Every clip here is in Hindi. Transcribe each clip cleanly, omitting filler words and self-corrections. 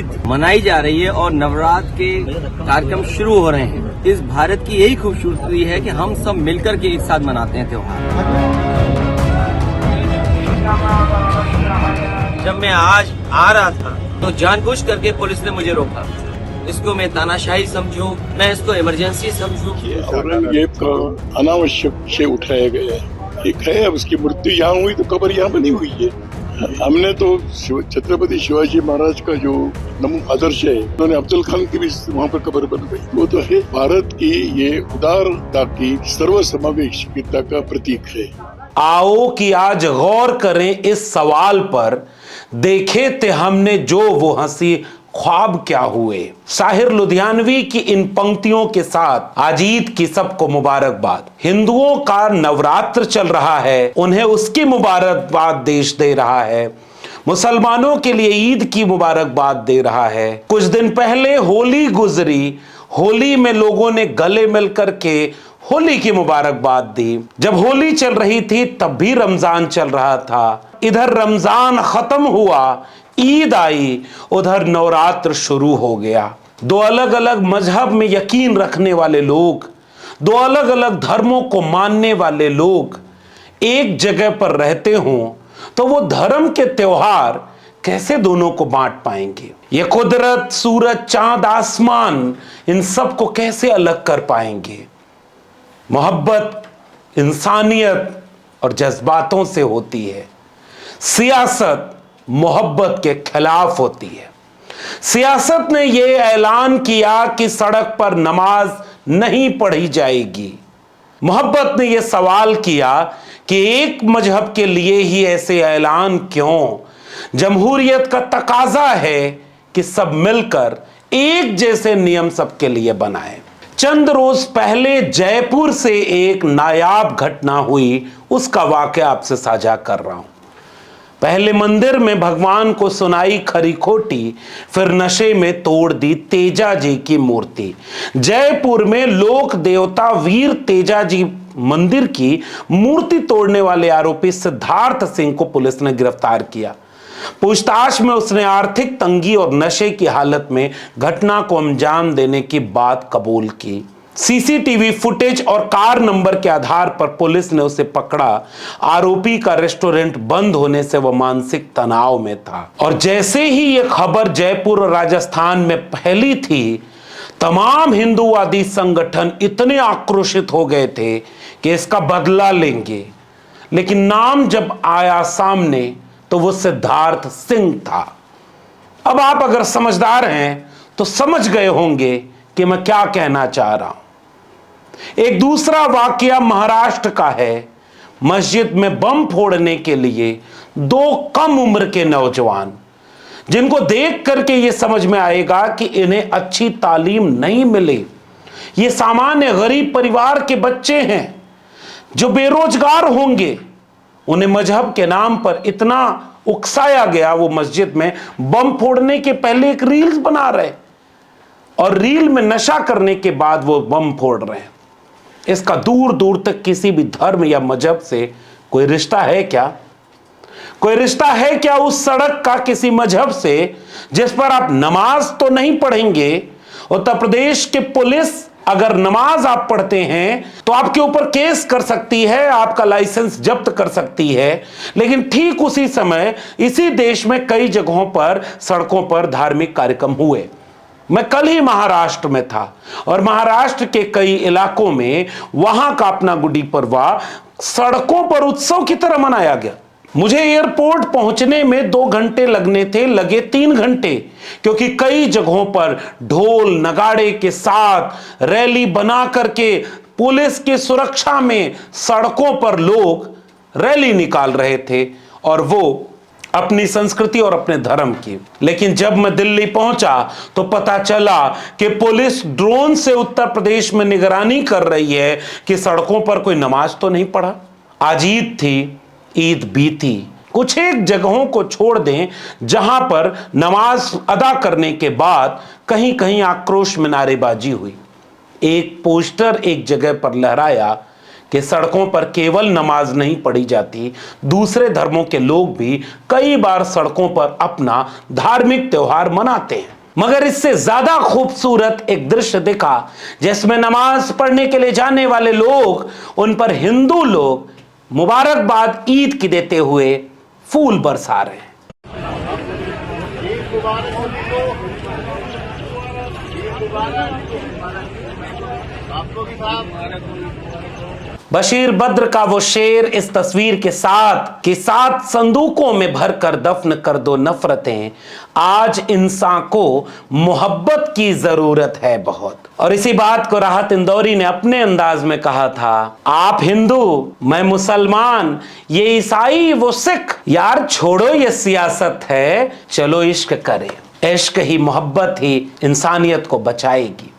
ईद मनाई जा रही है और नवरात्र के कार्यक्रम शुरू हो रहे हैं। इस भारत की यही खूबसूरती है कि हम सब मिलकर के एक साथ मनाते हैं त्योहार। जब मैं आज आ रहा था तो जानबूझ करके पुलिस ने मुझे रोका। इसको मैं तानाशाही समझूं, मैं इसको इमरजेंसी समझूं। औरंगजेब का अनावश्यक से उठाया गया है। एक है, अब उसकी मृत्यु यहाँ हुई तो कब्र यहाँ बनी हुई है। हमने तो छत्रपति शिवाजी महाराज का जो आदर्श है, उन्होंने अफजल खान की भी वहाँ पर कब्र बन गई। वो तो है भारत की ये उदारता की सर्वसमावेशिकता का प्रतीक है। आओ कि आज गौर करें इस सवाल पर, देखे थे हमने जो वो हंसी ख्वाब क्या हुए। साहिर लुधियानवी की इन पंक्तियों के साथ आज ईद की सबको मुबारकबाद। हिंदुओं का नवरात्र चल रहा है, उन्हें उसकी मुबारकबाद देश दे रहा है। मुसलमानों के लिए ईद की मुबारकबाद दे रहा है। कुछ दिन पहले होली गुजरी, होली में लोगों ने गले मिलकर के होली की मुबारकबाद दी। जब होली चल रही थी तब भी रमजान चल रहा था। इधर रमजान खत्म हुआ, ईद आई, उधर नवरात्र शुरू हो गया। दो अलग अलग मजहब में यकीन रखने वाले लोग, दो अलग अलग धर्मों को मानने वाले लोग एक जगह पर रहते हों तो वो धर्म के त्योहार कैसे दोनों को बांट पाएंगे? ये कुदरत, सूरज, चांद, आसमान, इन सब को कैसे अलग कर पाएंगे? मोहब्बत इंसानियत और जज्बातों से होती है। सियासत मोहब्बत के खिलाफ होती है। सियासत ने यह ऐलान किया कि सड़क पर नमाज नहीं पढ़ी जाएगी। मोहब्बत ने यह सवाल किया कि एक मजहब के लिए ही ऐसे ऐलान क्यों? जमहूरियत का तकाजा है कि सब मिलकर एक जैसे नियम सबके लिए बनाएं। चंद रोज पहले जयपुर से एक नायाब घटना हुई, उसका वाकया आपसे साझा कर रहा हूं। पहले मंदिर में भगवान को सुनाई खरी खोटी, फिर नशे में तोड़ दी तेजा जी की मूर्ति। जयपुर में लोक देवता वीर तेजा जी मंदिर की मूर्ति तोड़ने वाले आरोपी सिद्धार्थ सिंह को पुलिस ने गिरफ्तार किया। पूछताछ में उसने आर्थिक तंगी और नशे की हालत में घटना को अंजाम देने की बात कबूल की। सीसीटीवी फुटेज और कार नंबर के आधार पर पुलिस ने उसे पकड़ा। आरोपी का रेस्टोरेंट बंद होने से वह मानसिक तनाव में था और जैसे ही यह खबर जयपुर और राजस्थान में फैली थी, तमाम हिंदूवादी संगठन इतने आक्रोशित हो गए थे कि इसका बदला लेंगे। लेकिन नाम जब आया सामने तो वो सिद्धार्थ सिंह था। अब आप अगर समझदार हैं तो समझ गए होंगे कि मैं क्या कहना चाह रहा हूं। एक दूसरा वाकया महाराष्ट्र का है। मस्जिद में बम फोड़ने के लिए दो कम उम्र के नौजवान, जिनको देख करके यह समझ में आएगा कि इन्हें अच्छी तालीम नहीं मिली। ये सामान्य गरीब परिवार के बच्चे हैं जो बेरोजगार होंगे। उन्हें मजहब के नाम पर इतना उकसाया गया, वो मस्जिद में बम फोड़ने के पहले एक रील्स बना रहे और रील में नशा करने के बाद वो बम फोड़ रहे हैं। इसका दूर दूर तक किसी भी धर्म या मजहब से कोई रिश्ता है क्या? कोई रिश्ता है क्या उस सड़क का किसी मजहब से जिस पर आप नमाज तो नहीं पढ़ेंगे? उत्तर प्रदेश के पुलिस अगर नमाज आप पढ़ते हैं तो आपके ऊपर केस कर सकती है, आपका लाइसेंस जब्त कर सकती है। लेकिन ठीक उसी समय इसी देश में कई जगहों पर सड़कों पर धार्मिक कार्यक्रम हुए। मैं कल ही महाराष्ट्र में था और महाराष्ट्र के कई इलाकों में वहां का अपना गुड़ी पड़वा सड़कों पर उत्सव की तरह मनाया गया। मुझे एयरपोर्ट पहुंचने में 2 घंटे लगने थे, लगे 3 घंटे, क्योंकि कई जगहों पर ढोल नगाड़े के साथ रैली बना करके पुलिस की सुरक्षा में सड़कों पर लोग रैली निकाल रहे थे और वो अपनी संस्कृति और अपने धर्म की। लेकिन जब मैं दिल्ली पहुंचा तो पता चला कि पुलिस ड्रोन से उत्तर प्रदेश में निगरानी कर रही है कि सड़कों पर कोई नमाज तो नहीं पढ़ा। आज ईद थी, ईद बीती। कुछ एक जगहों को छोड़ दें जहां पर नमाज अदा करने के बाद कहीं कहीं आक्रोश में नारेबाजी हुई। एक पोस्टर एक जगह पर लहराया कि सड़कों पर केवल नमाज नहीं पढ़ी जाती, दूसरे धर्मों के लोग भी कई बार सड़कों पर अपना धार्मिक त्योहार मनाते हैं। मगर इससे ज्यादा खूबसूरत एक दृश्य दिखा जिसमें नमाज पढ़ने के लिए जाने वाले लोग, उन पर हिंदू लोग मुबारकबाद ईद की देते हुए फूल बरसा रहे हैं। बशीर बद्र का वो शेर इस तस्वीर के साथ कि 7 संदूकों में भरकर दफन कर दो नफरतें, आज इंसान को मोहब्बत की जरूरत है बहुत। और इसी बात को राहत इंदौरी ने अपने अंदाज में कहा था, आप हिंदू, मैं मुसलमान, ये ईसाई, वो सिख, यार छोड़ो ये सियासत है, चलो इश्क करें। इश्क ही, मोहब्बत ही इंसानियत को बचाएगी।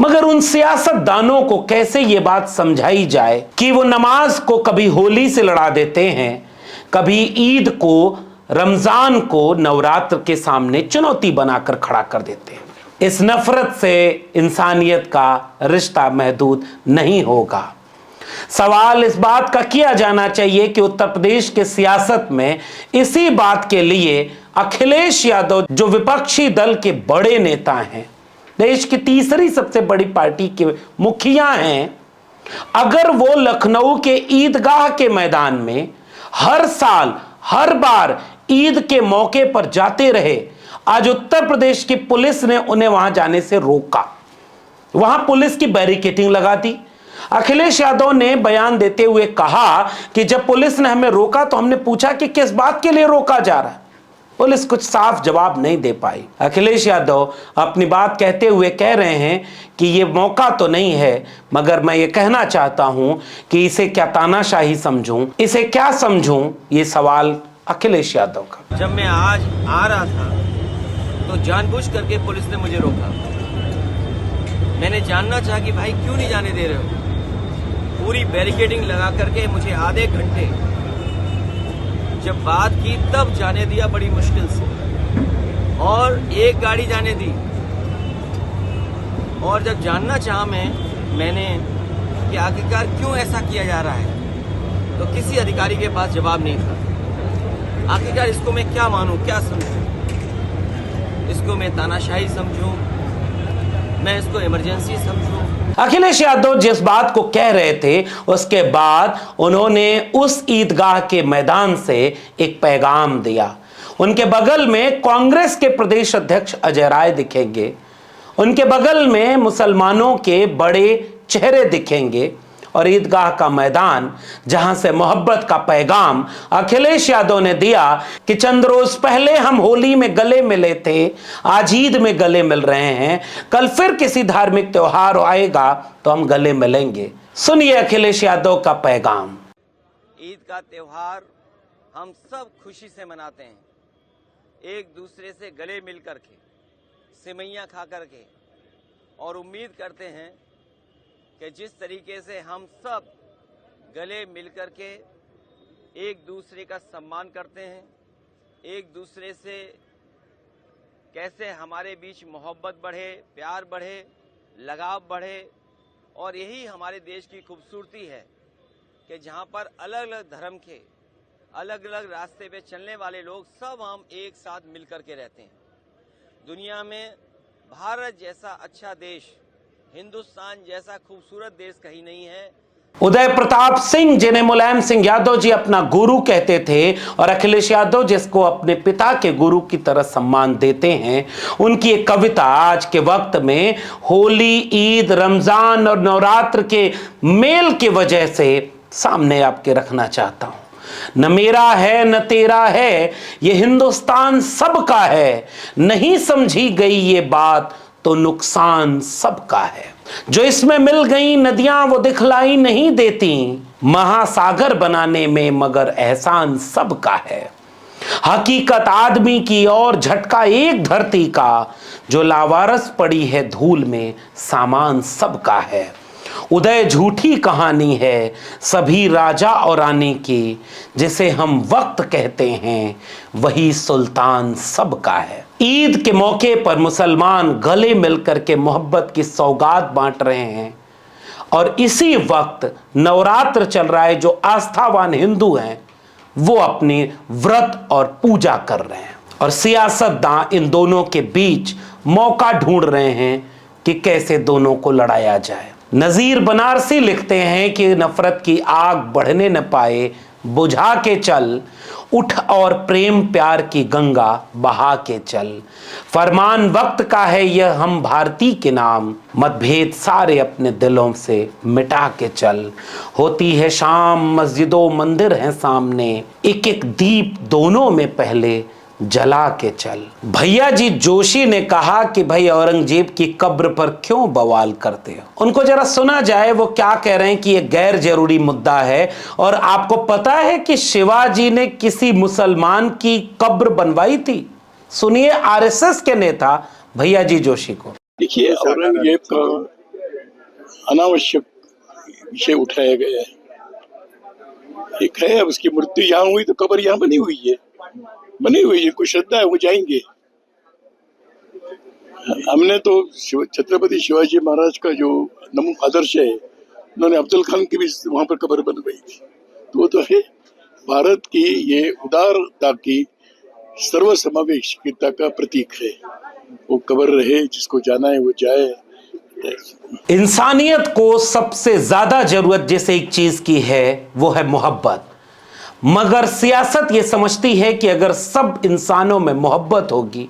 मगर उन सियासतदानों को कैसे ये बात समझाई जाए कि वो नमाज को कभी होली से लड़ा देते हैं, कभी ईद को, रमजान को नवरात्र के सामने चुनौती बनाकर खड़ा कर देते हैं। इस नफरत से इंसानियत का रिश्ता महदूद नहीं होगा। सवाल इस बात का किया जाना चाहिए कि उत्तर प्रदेश के सियासत में इसी बात के लिए अखिलेश यादव, जो विपक्षी दल के बड़े नेता हैं, देश की तीसरी सबसे बड़ी पार्टी के मुखिया हैं, अगर वो लखनऊ के ईदगाह के मैदान में हर साल, हर बार ईद के मौके पर जाते रहे, आज उत्तर प्रदेश की पुलिस ने उन्हें वहां जाने से रोका, वहां पुलिस की बैरिकेडिंग लगा दी। अखिलेश यादव ने बयान देते हुए कहा कि जब पुलिस ने हमें रोका तो हमने पूछा कि किस बात के लिए रोका जा रहा है। पुलिस कुछ साफ जवाब नहीं दे पाई। अखिलेश यादव अपनी बात कहते हुए कह रहे हैं कि ये मौका तो नहीं है, मगर मैं ये कहना चाहता हूं कि इसे क्या तानाशाही समझूं, इसे क्या समझूं, ये सवाल अखिलेश यादव का। जब मैं आज आ रहा था तो जानबूझ करके पुलिस ने मुझे रोका। मैंने जानना चाहा कि भाई क्यों नहीं जाने दे रहे हो। पूरी बैरिकेडिंग लगा करके मुझे आधे घंटे जब बात की तब जाने दिया, बड़ी मुश्किल से, और एक गाड़ी जाने दी। और जब जानना चाहा मैंने कि आखिरकार क्यों ऐसा किया जा रहा है, तो किसी अधिकारी के पास जवाब नहीं था। आखिरकार इसको मैं क्या मानूं, क्या समझूं? इसको मैं तानाशाही समझूं, मैं इसको इमरजेंसी समझूं? अखिलेश यादव जिस बात को कह रहे थे, उसके बाद उन्होंने उस ईदगाह के मैदान से एक पैगाम दिया। उनके बगल में कांग्रेस के प्रदेश अध्यक्ष अजय राय दिखेंगे, उनके बगल में मुसलमानों के बड़े चेहरे दिखेंगे, और ईदगाह का मैदान जहां से मोहब्बत का पैगाम अखिलेश यादव ने दिया कि चंद रोज पहले हम होली में गले मिले थे, आज ईद में गले मिल रहे हैं, कल फिर किसी धार्मिक त्योहार आएगा तो हम गले मिलेंगे। सुनिए अखिलेश यादव का पैगाम। ईद का त्योहार हम सब खुशी से मनाते हैं, एक दूसरे से गले मिल करके, सेवइयां खा करके, और उम्मीद करते हैं कि जिस तरीके से हम सब गले मिलकर के एक दूसरे का सम्मान करते हैं, एक दूसरे से कैसे हमारे बीच मोहब्बत बढ़े, प्यार बढ़े, लगाव बढ़े, और यही हमारे देश की खूबसूरती है कि जहाँ पर अलग अलग धर्म के, अलग अलग रास्ते पे चलने वाले लोग सब हम एक साथ मिलकर के रहते हैं। दुनिया में भारत जैसा अच्छा देश, हिंदुस्तान जैसा खूबसूरत देश कहीं नहीं है। उदय प्रताप सिंह, जिन्हें मुलायम सिंह यादव जी अपना गुरु कहते थे, और अखिलेश यादव जिसको अपने पिता के गुरु की तरह सम्मान देते हैं, उनकी एक कविता आज के वक्त में होली, ईद, रमजान और नवरात्र के मेल की वजह से सामने आपके रखना चाहता हूं। न मेरा है न तेरा है, ये हिंदुस्तान सबका है, नहीं समझी गई ये बात तो नुकसान सबका है। जो इसमें मिल गई नदियां वो दिखलाई नहीं देती, महासागर बनाने में मगर एहसान सबका है। हकीकत आदमी की और झटका एक धरती का, जो लावारस पड़ी है धूल में सामान सबका है। उदय झूठी कहानी है सभी राजा और रानी की, जिसे हम वक्त कहते हैं वही सुल्तान सबका है। ईद के मौके पर मुसलमान गले मिलकर के मोहब्बत की सौगात बांट रहे हैं, और इसी वक्त नवरात्र चल रहा है। जो आस्थावान हिंदू हैं वो अपने व्रत और पूजा कर रहे हैं और सियासतदान इन दोनों के बीच मौका ढूंढ रहे हैं कि कैसे दोनों को लड़ाया जाए। नजीर बनारसी लिखते हैं कि नफरत की आग बढ़ने न पाए, बुझा के चल, उठ और प्रेम प्यार की गंगा बहा के चल। फरमान वक्त का है यह हम भारती के नाम, मतभेद सारे अपने दिलों से मिटा के चल। होती है शाम, मस्जिदों मंदिर हैं सामने, एक एक दीप दोनों में पहले जला के चल। भैया जी जोशी ने कहा कि भाई औरंगजेब की कब्र पर क्यों बवाल करते हो। उनको जरा सुना जाए वो क्या कह रहे हैं कि ये गैर जरूरी मुद्दा है। और आपको पता है कि शिवाजी ने किसी मुसलमान की कब्र बनवाई थी? सुनिए आरएसएस के नेता भैया जी जोशी को। देखिए, औरंगजेब का अनावश्यक विषय उठाया गया है। एक है, अब उसकी मृत्यु यहाँ हुई तो कब्र यहाँ बनी हुई है, जिनको श्रद्धा है वो जाएंगे। हमने तो छत्रपति शिवाजी महाराज का जो आदर्श है, उन्होंने अफजल खान की भी वहां पर कब्र बनवाई थी। तो वो तो है भारत की ये उदारता की सर्वसमावेशिता का प्रतीक है। वो कब्र रहे, जिसको जाना है वो जाए। इंसानियत को सबसे ज्यादा जरूरत जिस एक चीज की है वो है मोहब्बत। मगर सियासत ये समझती है कि अगर सब इंसानों में मोहब्बत होगी,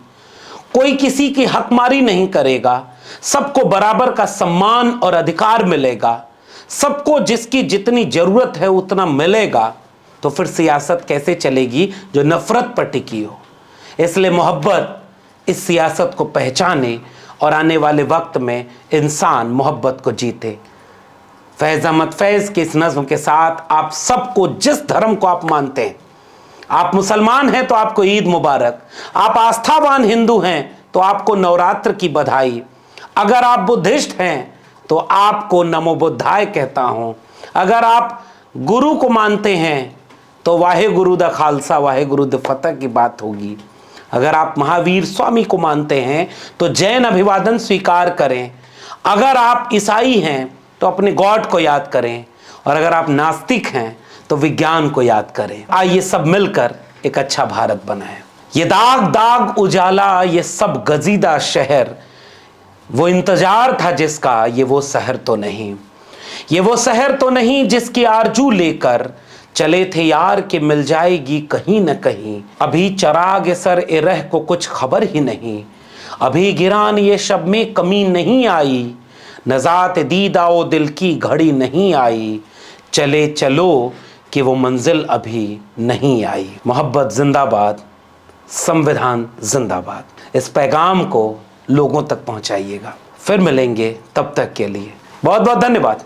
कोई किसी की हकमारी नहीं करेगा, सबको बराबर का सम्मान और अधिकार मिलेगा, सबको जिसकी जितनी जरूरत है उतना मिलेगा, तो फिर सियासत कैसे चलेगी जो नफरत पर टिकी हो। इसलिए मोहब्बत इस सियासत को पहचाने और आने वाले वक्त में इंसान मोहब्बत को जीते। फैज अहमद फैज के इस नज़्म के साथ आप सबको, जिस धर्म को आप मानते हैं, आप मुसलमान हैं तो आपको ईद मुबारक, आप आस्थावान हिंदू हैं तो आपको नवरात्र की बधाई, अगर आप बुद्धिस्ट हैं तो आपको नमो बुद्धाय कहता हूं, अगर आप गुरु को मानते हैं तो वाहे गुरु दा खालसा वाहे गुरु दा फतह की बात होगी, अगर आप महावीर स्वामी को मानते हैं तो जैन अभिवादन स्वीकार करें, अगर आप ईसाई हैं तो अपने गॉड को याद करें, और अगर आप नास्तिक हैं तो विज्ञान को याद करें। आइए सब मिलकर एक अच्छा भारत बनाएं। ये दाग दाग उजाला, ये सब गजीदा शहर, वो इंतजार था जिसका, ये वो शहर तो नहीं, ये वो शहर तो नहीं जिसकी आरजू लेकर चले थे यार कि मिल जाएगी कहीं न कहीं। अभी चराग सर ए रह को कुछ खबर ही नहीं, अभी गिरान ये शब में कमी नहीं आई, नजात दीदाओ दिल की घड़ी नहीं आई, चले चलो कि वो मंजिल अभी नहीं आई। मोहब्बत जिंदाबाद, संविधान जिंदाबाद। इस पैगाम को लोगों तक पहुंचाइएगा। फिर मिलेंगे, तब तक के लिए बहुत बहुत धन्यवाद।